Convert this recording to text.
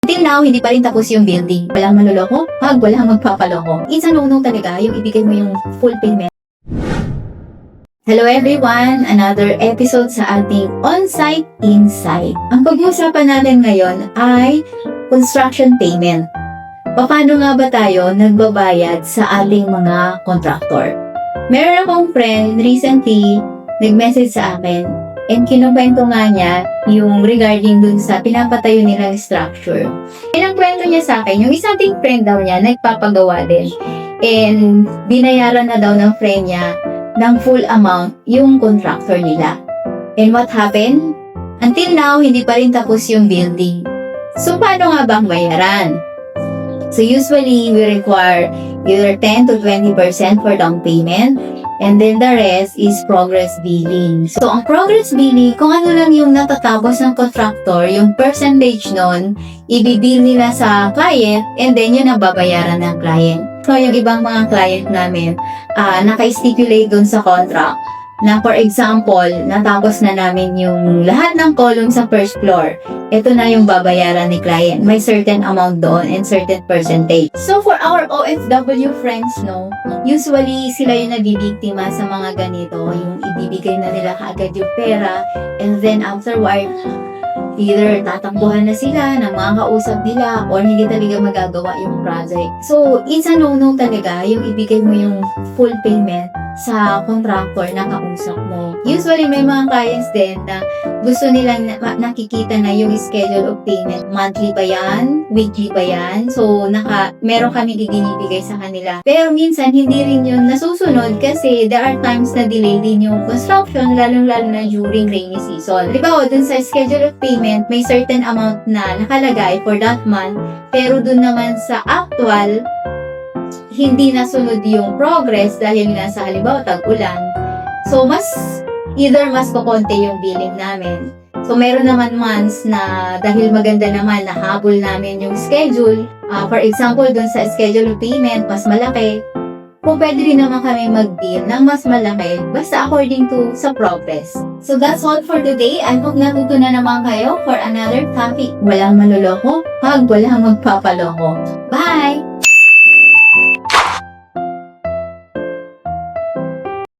Until now, hindi pa rin tapos yung building. Walang manloloko, walang magpapaloko. It's a no-no talaga yung ibigay mo yung full payment. Hello everyone! Another episode sa ating On-Site Insight. Ang pag-uusapan natin ngayon ay construction payment. Paano nga ba tayo nagbabayad sa ating mga contractor? Meron akong friend recently nag-message sa akin and kinukwento nga niya yung regarding dun sa pinapatayo nilang structure. And ang kwento niya sa akin, yung isang ating friend daw niya nagpapagawa din. And binayaran na daw ng friend niya ng full amount yung contractor nila. And what happened? Until now, hindi pa rin tapos yung building. So, paano nga bang bayaran? So, usually, we require either 10 to 20% for down payment, and then the rest is progress billing. So, ang progress billing, kung ano lang yung natatapos ng contractor, yung percentage nun, ibibill nila sa client, and then yun ang babayaran ng client. So, yung ibang mga client namin, naka-stipulate dun sa contract na for example, natapos na namin yung lahat ng column sa first floor. Ito na yung babayaran ni client. May certain amount doon and certain percentage. So, for our OFW friends, no, usually sila yung nabibiktima sa mga ganito. Yung ibibigay na nila kaagad yung pera and then afterward, either tatakbuhan na sila ng mga kausap nila or hindi talaga magagawa yung project. So, it's a no-no talaga yung ibigay mo yung full payment sa contractor na kausap mo. Usually, may mga clients din na gusto nilang nakikita na yung schedule of payment. Monthly ba yan? Weekly ba yan? So, meron kami ibinibigay sa kanila. Pero minsan, hindi rin yun nasusunod kasi there are times na delay din yung construction, lalong-lalo na during rainy season. Halimbawa, dun sa schedule of payment, may certain amount na nakalagay for that month, pero dun naman sa actual, hindi nasunod yung progress dahil nga sa halimbawa tag-ulan. So, mas kukonti yung billing namin. So, meron naman months na dahil maganda naman nahabol namin yung schedule. For example, dun sa schedule of payment, mas malaki. Kung pwede rin naman kami mag-bill ng mas malaki, basta according to sa progress. So, that's all for today. I hope natutunan naman kayo for another topic. Walang manloloko, walang magpapaloko. Bye!